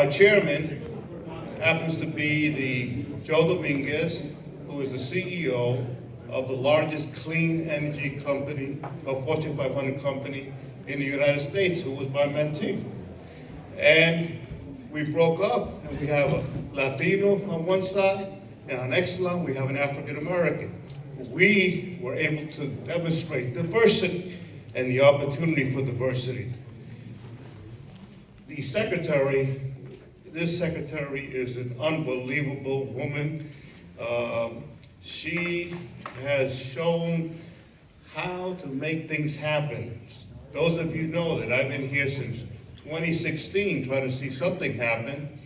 Our chairman happens to be the Joe Dominguez, who is the CEO of the largest clean energy company, a Fortune 500 company in the United States, who was my mentee. And we broke up, and we have a Latino on one side, and on Exelon we have an African American. We were able to demonstrate diversity and the opportunity for diversity. This secretary is an unbelievable woman. She has shown how to make things happen. Those of you know that I've been here since 2016 trying to see something happen,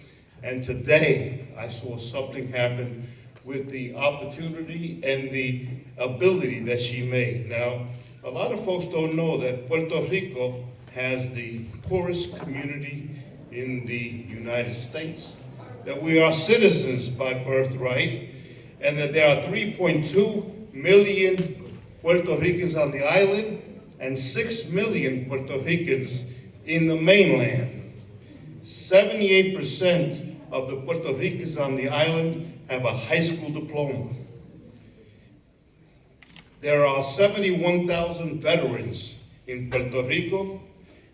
and today I saw something happen with the opportunity and the ability that she made. Now, a lot of folks don't know that Puerto Rico has the poorest community in the United States, that we are citizens by birthright, and that there are 3.2 million Puerto Ricans on the island and 6 million Puerto Ricans in the mainland. 78% of the Puerto Ricans on the island have a high school diploma. There are 71,000 veterans in Puerto Rico.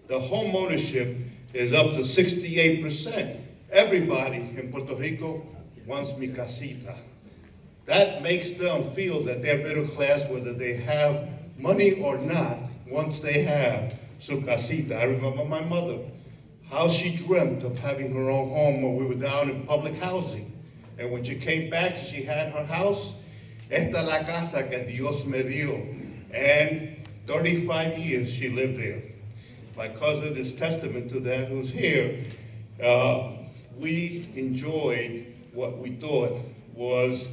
The home ownership is up to 68%. Everybody in Puerto Rico wants mi casita. That makes them feel that they're middle class, whether they have money or not, once they have su casita. I remember my mother, how she dreamt of having her own home when we were down in public housing. And when she came back, she had her house. Esta la casa que Dios me dio. And 35 years she lived there. My cousin is testament to that, who's here. We enjoyed what we thought was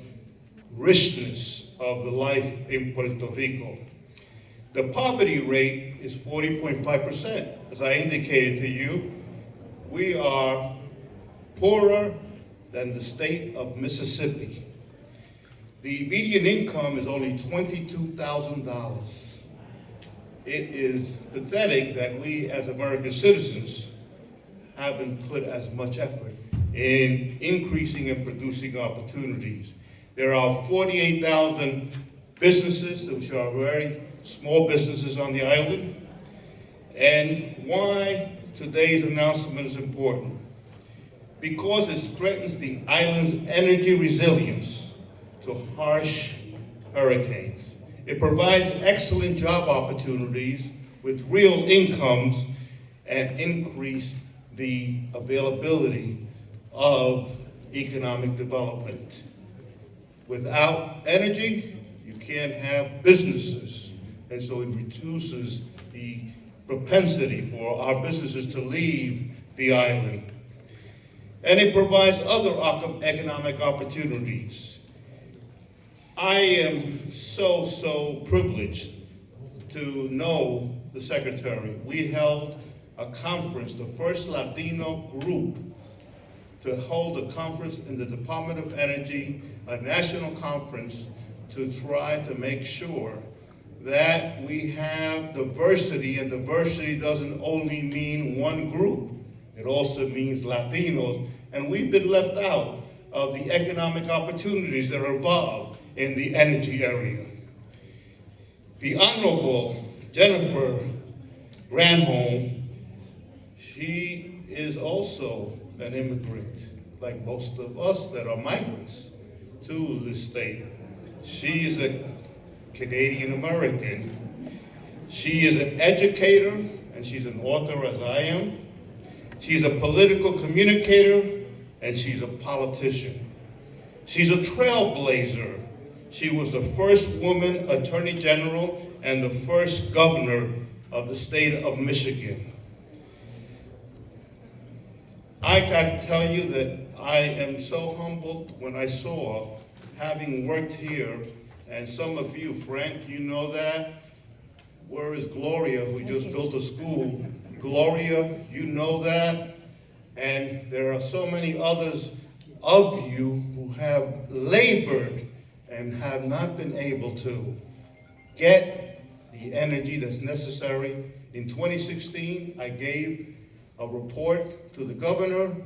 richness of the life in Puerto Rico. The poverty rate is 40.5%. As I indicated to you, we are poorer than the state of Mississippi. The median income is only $22,000. It is pathetic that we as American citizens haven't put as much effort in increasing and producing opportunities. There are 48,000 businesses, which are very small businesses on the island. And why today's announcement is important? Because it strengthens the island's energy resilience to harsh hurricanes. It provides excellent job opportunities with real incomes and increase the availability of economic development. Without energy, you can't have businesses. And so it reduces the propensity for our businesses to leave the island. And it provides other economic opportunities. I am so privileged to know the secretary. We held a conference, the first Latino group to hold a conference in the Department of Energy, a national conference, to try to make sure that we have diversity, and diversity doesn't only mean one group. It also means Latinos, and we've been left out of the economic opportunities that are involved in the energy area. The Honorable Jennifer Granholm, she is also an immigrant, like most of us that are migrants to this state. She is a Canadian American. She is an educator, and she's an author as I am. She's a political communicator, and she's a politician. She's a trailblazer. She was the first woman attorney general and the first governor of the state of Michigan. I got to tell you that I am so humbled when I saw, having worked here, and some of you, Frank, you know that. Where is Gloria, who just built a school? Gloria, you know that. And there are so many others of you who have labored and have not been able to get the energy that's necessary. In 2016, I gave a report to the governor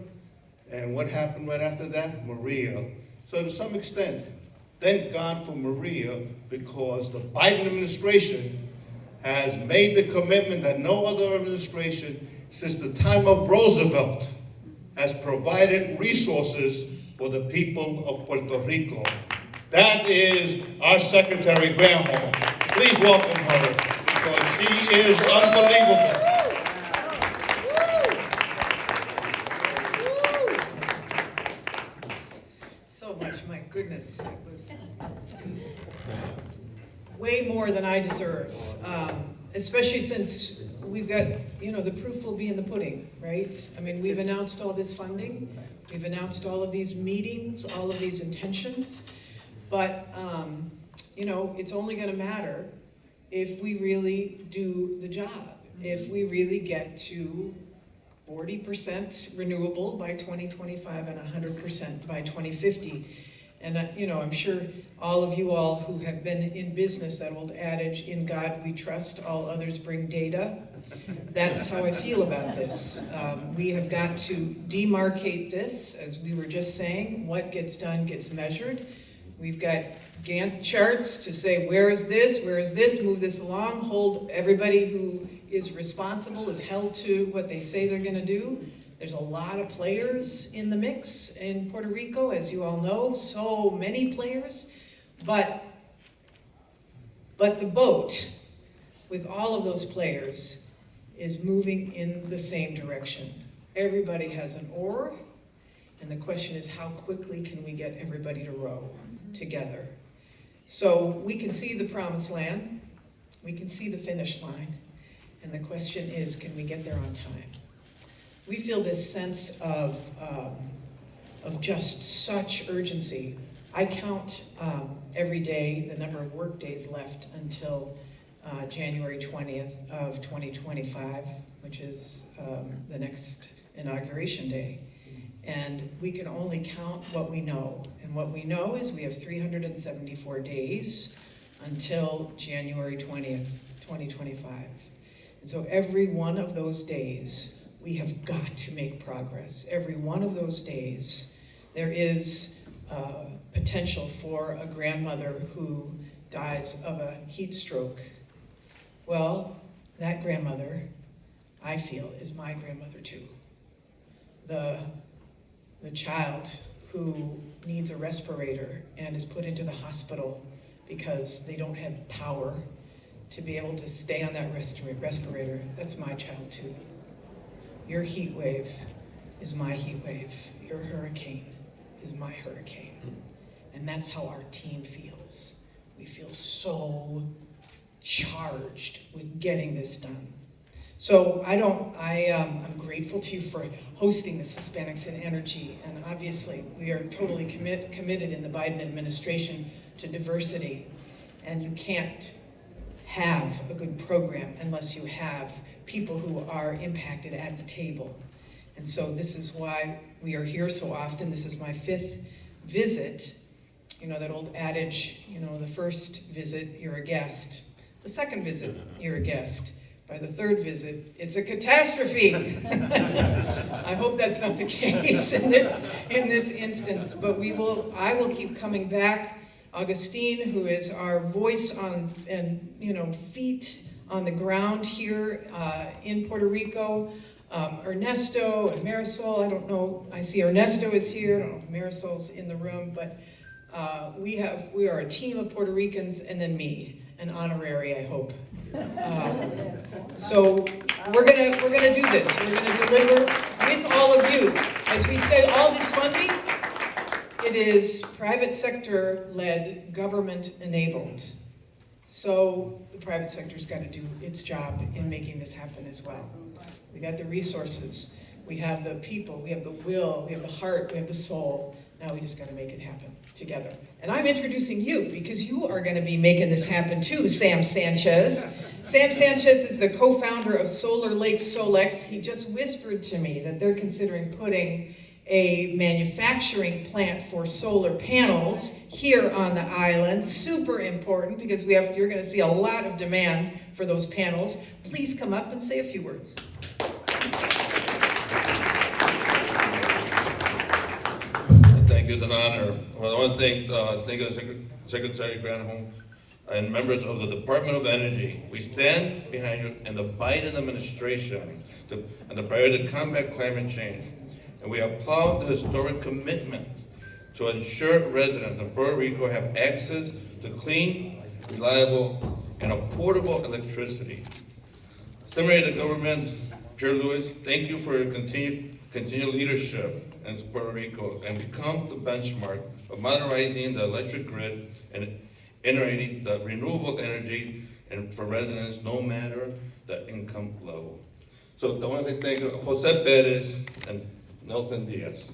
And what happened right after that? Maria. So to some extent, thank God for Maria, because the Biden administration has made the commitment that no other administration since the time of Roosevelt has provided resources for the people of Puerto Rico. That is our Secretary Granholm. Please welcome her, because she is unbelievable. So much, my goodness, it was way more than I deserve, especially since we've got, the proof will be in the pudding, right? I mean, we've announced all this funding, we've announced all of these meetings, all of these intentions, but, it's only gonna matter if we really do the job, if we really get to 40% renewable by 2025 and 100% by 2050. And, I'm sure all of you all who have been in business, that old adage, in God we trust, all others bring data. That's how I feel about this. We have got to demarcate this, as we were just saying. What gets done gets measured. We've got Gantt charts to say, where is this, move this along, hold everybody who is responsible is held to what they say they're gonna do. There's a lot of players in the mix in Puerto Rico, as you all know, so many players, but the boat with all of those players is moving in the same direction. Everybody has an oar, and the question is, how quickly can we get everybody to row together? So we can see the promised land, we can see the finish line, and the question is, can we get there on time? We feel this sense of just such urgency. I count every day the number of work days left until January 20th of 2025, which is the next inauguration day. And we can only count what we know. And what we know is we have 374 days until January 20th, 2025. And so every one of those days, we have got to make progress. Every one of those days, there is potential for a grandmother who dies of a heat stroke. Well, that grandmother, I feel, is my grandmother too. The child who needs a respirator and is put into the hospital because they don't have power to be able to stay on that respirator, that's my child too. Your heat wave is my heat wave. Your hurricane is my hurricane. And that's how our team feels. We feel so charged with getting this done. So I'm grateful to you for hosting this Hispanics in Energy, and obviously we are totally committed in the Biden administration to diversity, and you can't have a good program unless you have people who are impacted at the table. And so this is why we are here so often. This is my 5th visit. That old adage, the first visit, you're a guest. The second visit, you're a guest. By the 3rd visit, it's a catastrophe. I hope that's not the case in this instance, but I will keep coming back. Augustine, who is our voice on and feet on the ground here in Puerto Rico, Ernesto and Marisol. I don't know. I see Ernesto is here. I don't know if Marisol's in the room, but we are a team of Puerto Ricans, and then me, an honorary, I hope. So we're gonna do this. We're gonna deliver with all of you. As we say, all this funding, it is private sector led, government enabled. So the private sector's got to do its job in making this happen as well. We got the resources, we have the people, we have the will, we have the heart, we have the soul. Now we just got to make it happen together. And I'm introducing you because you are going to be making this happen too, Sam Sanchez. Sam Sanchez is the co-founder of Solar Lake Solex. He just whispered to me that they're considering putting a manufacturing plant for solar panels here on the island. Super important because you're going to see a lot of demand for those panels. Please come up and say a few words. you. It's an honor. Well, I want to thank Secretary Granholm and members of the Department of Energy. We stand behind you in the Biden administration and the priority to combat climate change. And we applaud the historic commitment to ensure residents of Puerto Rico have access to clean, reliable, and affordable electricity. Similarly, the government, Chair Lewis, thank you for your continued leadership in Puerto Rico and become the benchmark of modernizing the electric grid and integrating the renewable energy and for residents no matter the income level. So I want to thank Jose Perez and Nelson Diaz.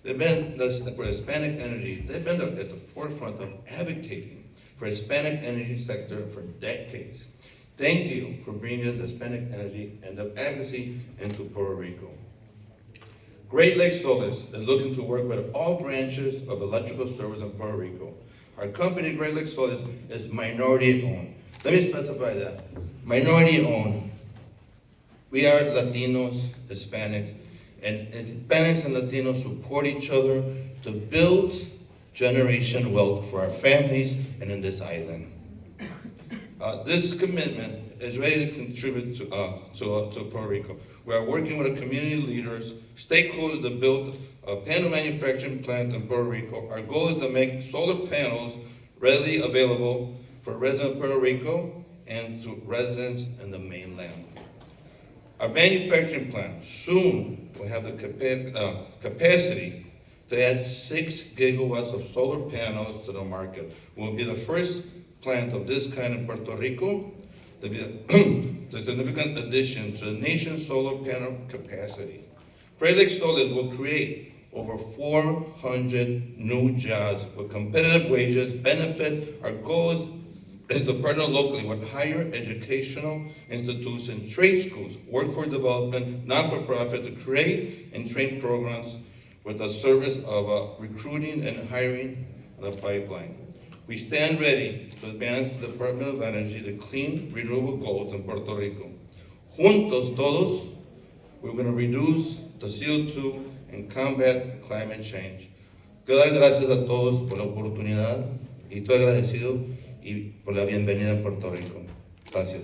They've been, for Hispanic Energy, they've been at the forefront of advocating for Hispanic energy sector for decades. Thank you for bringing the Hispanic energy and the advocacy into Puerto Rico. Great Lakes Solar is looking to work with all branches of electrical service in Puerto Rico. Our company, Great Lakes Solar, is minority owned. Let me specify that. Minority owned. We are Latinos, Hispanics, and Hispanics and Latinos support each other to build generation wealth for our families and in this island. This commitment is ready to contribute to Puerto Rico. We are working with the community leaders, stakeholders to build a panel manufacturing plant in Puerto Rico. Our goal is to make solar panels readily available for residents of Puerto Rico and to residents in the mainland. Our manufacturing plant soon will have the capacity to add 6 gigawatts of solar panels to the market. We'll be the first plant of this kind in Puerto Rico to be a significant addition to the nation's solar panel capacity. Great Lakes Solar will create over 400 new jobs with competitive wages, benefits. Our goal is to partner locally with higher educational institutions, trade schools, workforce development, not-for-profit to create and train programs with the service of recruiting and hiring in the pipeline. We stand ready to advance the Department of Energy to clean, renewable goals in Puerto Rico. Juntos todos, we're going to reduce the CO2 and combat climate change. Quiero dar gracias a todos por la oportunidad y estoy agradecido y por la bienvenida a Puerto Rico. Gracias.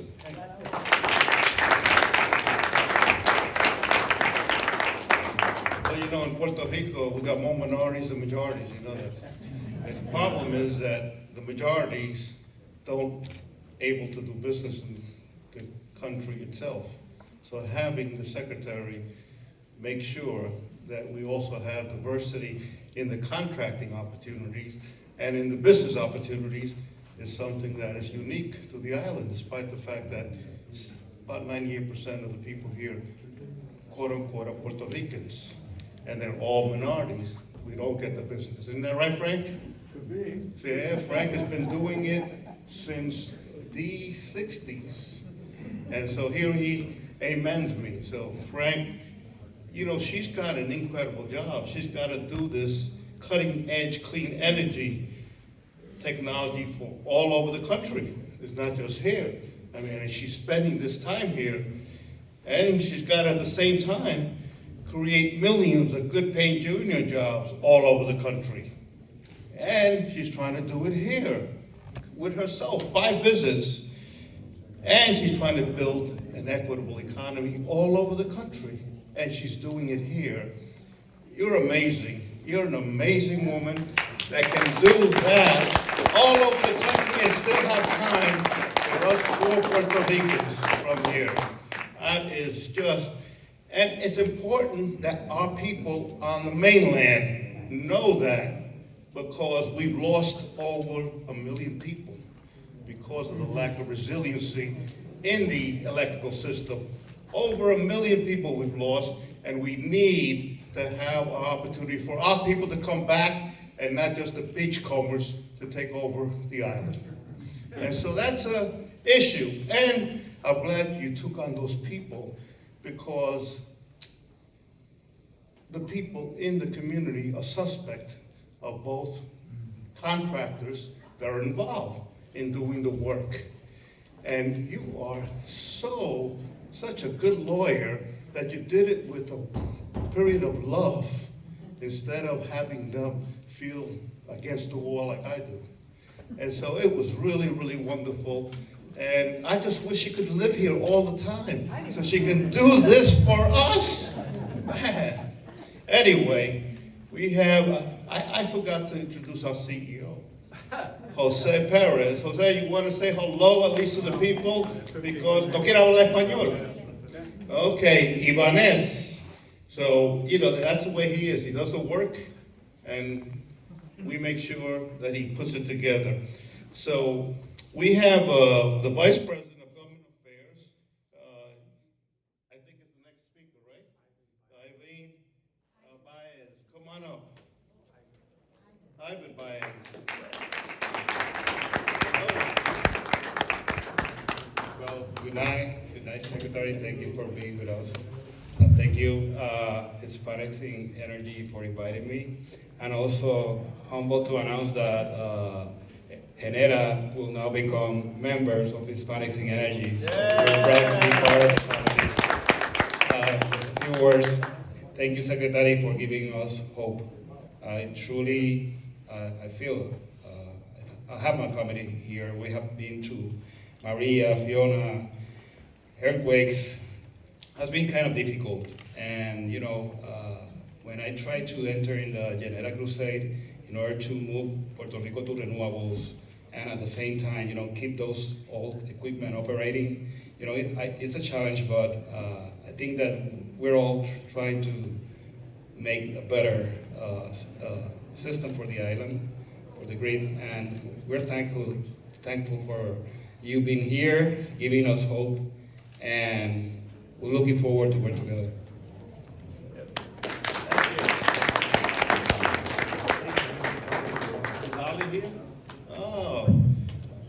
Well, you know, in Puerto Rico, we got more minorities than majorities, you know that. And the problem is that the majorities don't able to do business in the country itself. So having the secretary make sure that we also have diversity in the contracting opportunities and in the business opportunities is something that is unique to the island, despite the fact that about 98% of the people here, quote unquote, are Puerto Ricans, and they're all minorities. We don't get the business. Isn't that right, Frank? Could be. See, yeah, Frank has been doing it since the 60s. And so here he amens me. So Frank, you know, she's got an incredible job. She's got to do this cutting edge clean energy technology for all over the country. It's not just here. I mean, and she's spending this time here, and she's got at the same time create millions of good paying junior jobs all over the country. And she's trying to do it here with herself, 5 visits. And she's trying to build an equitable economy all over the country. And she's doing it here. You're amazing. You're an amazing woman that can do that all over the country and still have time for us poor Puerto Ricans from here. That is just, and it's important that our people on the mainland know that, because we've lost over 1 million people because of the lack of resiliency in the electrical system. Over 1 million people we've lost, and we need to have an opportunity for our people to come back and not just the beachcombers to take over the island. And so that's an issue. And I'm glad you took on those people, because the people in the community are suspect of both contractors that are involved in doing the work. And you are such a good lawyer that you did it with a period of love instead of having them feel against the wall like I do. And so it was really, really wonderful. And I just wish she could live here all the time so she can do this for us. Man. Anyway, we have, I forgot to introduce our CEO, Jose Perez. Jose, you want to say hello at least to the people? Because no quiere hablar español. Okay, Ibanez. So, that's the way he is. He does the work, and we make sure that he puts it together. So, we have the Vice President of Government Affairs. I think it's the next speaker, right? Ivan Baez. Come on up. Ivan Baez. Well, good night, Secretary. Thank you for being with us. Thank you, Hispanic In Energy, for inviting me. And also humbled to announce that Genera will now become members of Hispanics in Energy. So we're proud to be part of the family. Just a few words. Thank you, Secretary, for giving us hope. I truly, I feel, I have my family here. We have been to Maria, Fiona, earthquakes. Has been kind of difficult. And, when I tried to enter in the Genera Crusade in order to move Puerto Rico to renewables, and at the same time, keep those old equipment operating. It's a challenge, but I think that we're all trying to make a better system for the island, for the grid, and we're thankful for you being here, giving us hope, and we're looking forward to work together. Here? Oh,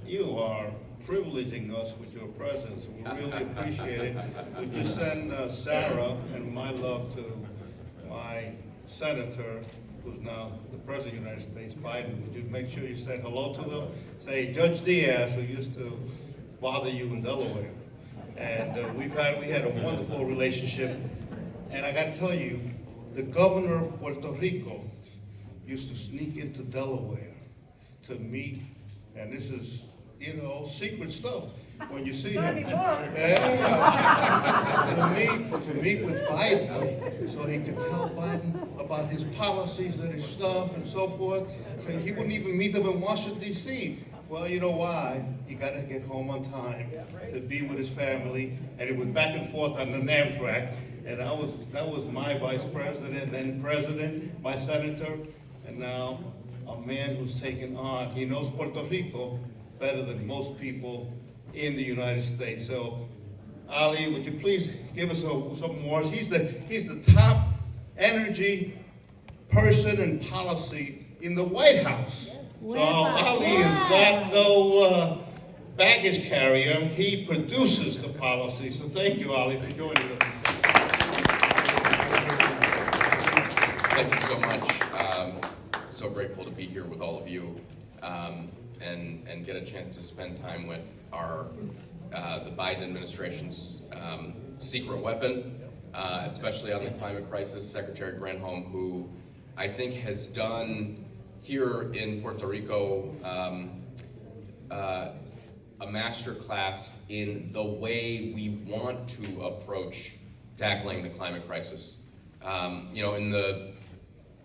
you are privileging us with your presence. We really appreciate it. Would you send Sarah and my love to my senator, who's now the President of the United States, Biden? Would you make sure you say hello to them? Say, Judge Diaz, who used to bother you in Delaware. And we had a wonderful relationship. And I got to tell you, the governor of Puerto Rico used to sneak into Delaware to meet, and this is, secret stuff. When you see him, to meet with Biden, so he could tell Biden about his policies and his stuff and so forth. So he wouldn't even meet them in Washington, D.C. Well, you know why? He got to get home on time to be with his family, and it was back and forth on the Amtrak. And that was my vice president, then president, my senator, and now a man who's taken on. He knows Puerto Rico better than most people in the United States. So, Ali, would you please give us some words? He's the top energy person in policy in the White House. So Ali is not no baggage carrier. He produces the policy. So thank you, Ali, for joining us. Thank you so much. So grateful to be here with all of you and get a chance to spend time with the Biden administration's secret weapon, especially on the climate crisis, Secretary Granholm, who I think has done here in Puerto Rico a master class in the way we want to approach tackling the climate crisis. In the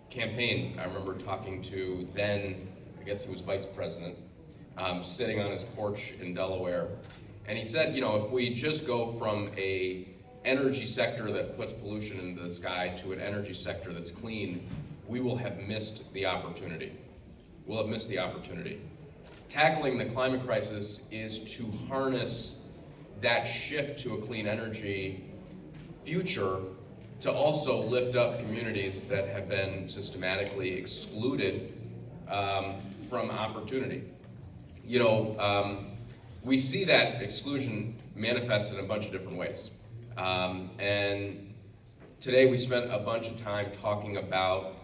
campaign, I remember talking to then, I guess he was vice president, sitting on his porch in Delaware, and he said, if we just go from a energy sector that puts pollution into the sky to an energy sector that's clean, we will have missed the opportunity. We'll have missed the opportunity. Tackling the climate crisis is to harness that shift to a clean energy future to also lift up communities that have been systematically excluded from opportunity. We see that exclusion manifest in a bunch of different ways. And today we spent a bunch of time talking about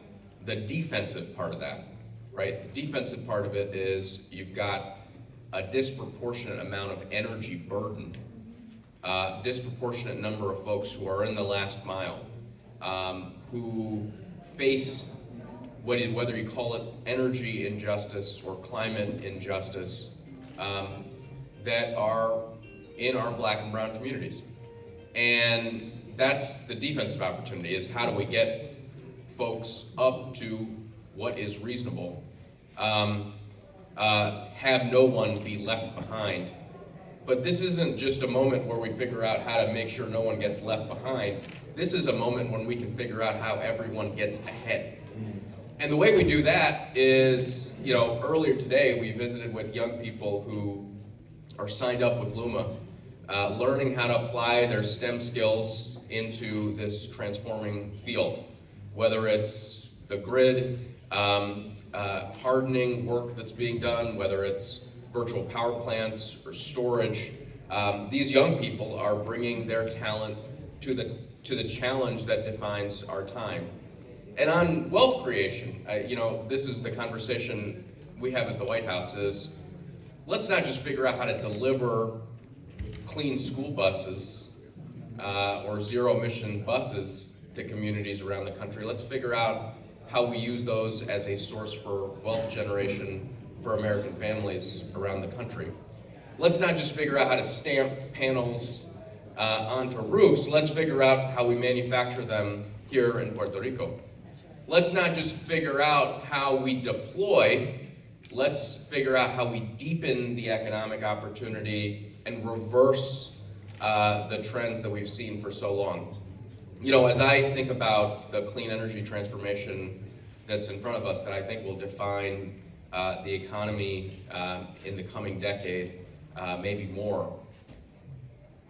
the defensive part of that, right? The defensive part of it is you've got a disproportionate amount of energy burden, disproportionate number of folks who are in the last mile, who face whether you call it energy injustice or climate injustice, that are in our black and brown communities. And that's the defensive opportunity, is how do we get folks up to what is reasonable, have no one be left behind. But this isn't just a moment where we figure out how to make sure no one gets left behind. This is a moment when we can figure out how everyone gets ahead. And the way we do that is, earlier today we visited with young people who are signed up with LUMA, learning how to apply their STEM skills into this transforming field, whether it's the grid, hardening work that's being done, whether it's virtual power plants or storage. These young people are bringing their talent to the challenge that defines our time. And on wealth creation, this is the conversation we have at the White House, is let's not just figure out how to deliver clean school buses or zero emission buses to communities around the country. Let's figure out how we use those as a source for wealth generation for American families around the country. Let's not just figure out how to stamp panels onto roofs. Let's figure out how we manufacture them here in Puerto Rico. Let's not just figure out how we deploy. Let's figure out how we deepen the economic opportunity and reverse the trends that we've seen for so long. As I think about the clean energy transformation that's in front of us, that I think will define the economy in the coming decade, maybe more.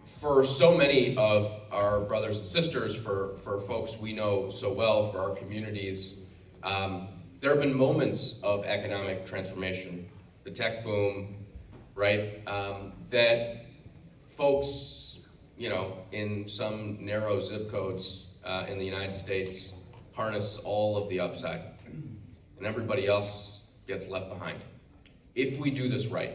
For so many of our brothers and sisters, for folks we know so well, for our communities, there have been moments of economic transformation, the tech boom, right? That folks, in some narrow zip codes in the United States harness all of the upside, and everybody else gets left behind. If we do this right,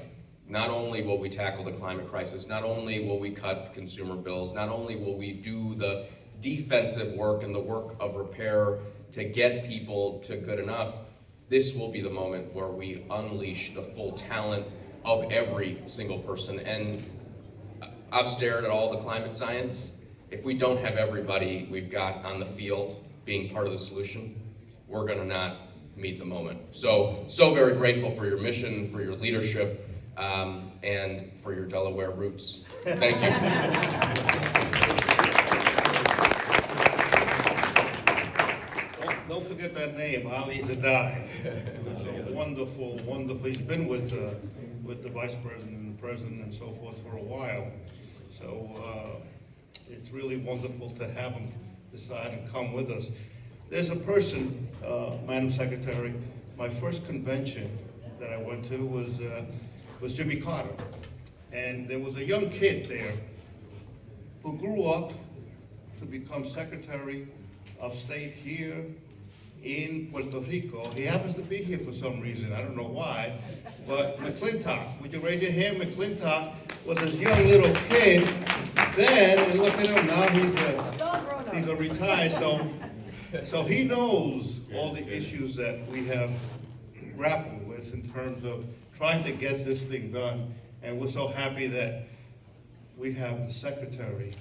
not only will we tackle the climate crisis, not only will we cut consumer bills, not only will we do the defensive work and the work of repair to get people to good enough, this will be the moment where we unleash the full talent of every single person. And I've stared at all the climate science. If we don't have everybody we've got on the field being part of the solution, we're gonna not meet the moment. So very grateful for your mission, for your leadership, and for your Delaware roots. Thank you. Don't forget that name, Ali Zadai. Wonderful, wonderful. He's been with the vice president and the president and so forth for a while. So it's really wonderful to have him decide and come with us. There's a person, Madam Secretary, my first convention that I went to was Jimmy Carter. And there was a young kid there who grew up to become Secretary of State here in Puerto Rico. He happens to be here for some reason, I don't know why, but McClintock, would you raise your hand? McClintock was this young little kid then, and look at him now, he's a retired, so he knows all the issues that we have grappled with in terms of trying to get this thing done. And we're so happy that we have the secretary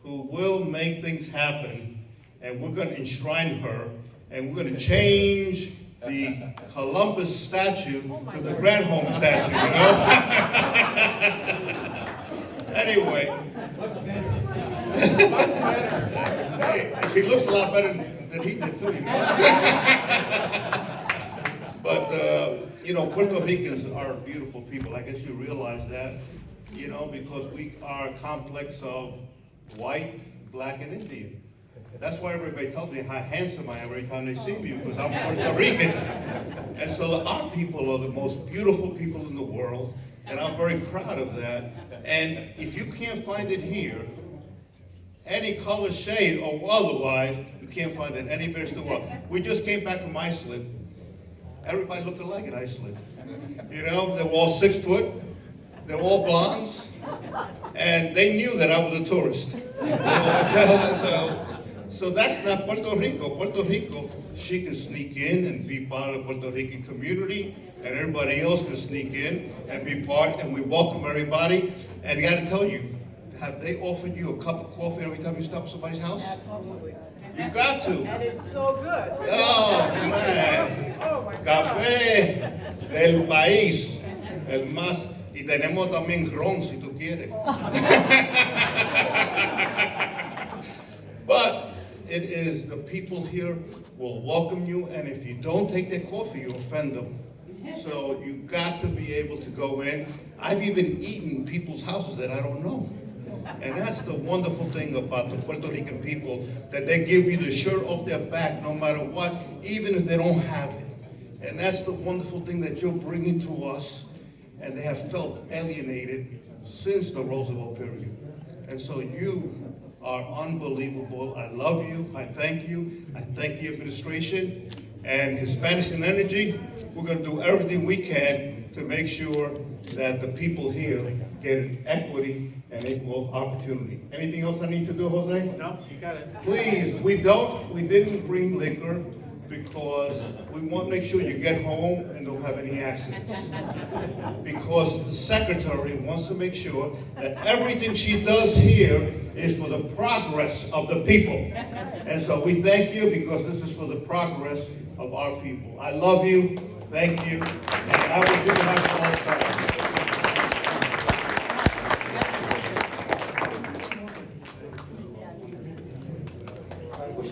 who will make things happen, and we're going to enshrine her, and we're going to change the Columbus statue to the Granholm statue, Anyway. Hey, she looks a lot better than he did too, But, Puerto Ricans are beautiful people. I guess you realize that, because we are a complex of white, black, and Indian. That's why everybody tells me how handsome I am every time they see me, because I'm Puerto Rican. And so our people are the most beautiful people in the world, and I'm very proud of that. And if you can't find it here, any color, shade, or otherwise, you can't find it anywhere in the world. We just came back from Iceland. Everybody looked alike in Iceland. They were all 6 foot, they were all blondes, and they knew that I was a tourist. So that's not Puerto Rico. Puerto Rico, she can sneak in and be part of the Puerto Rican community, and everybody else can sneak in and be part, and we welcome everybody. And I gotta tell you, have they offered you a cup of coffee every time you stop at somebody's house? Absolutely. You got to. And it's so good. Oh, man. Oh, my God. Café del país, el más, y tenemos también ron si tú quieres. But it is the people here will welcome you, and if you don't take their coffee, you offend them. So you got to be able to go in. I've even eaten people's houses that I don't know. And that's the wonderful thing about the Puerto Rican people, that they give you the shirt off their back no matter what, even if they don't have it. And that's the wonderful thing that you're bringing to us, and they have felt alienated since the Roosevelt period. And so you are unbelievable. I love you. I thank you. I thank the administration. And Hispanics in Energy, we're going to do everything we can to make sure that the people here get equity and equal opportunity. Anything else I need to do, Jose? No, you got it. Please, we didn't bring liquor because we want to make sure you get home and don't have any accidents. Because the secretary wants to make sure that everything she does here is for the progress of the people. And so we thank you because this is for the progress of our people. I love you. Thank you. And I wish you to have a long time.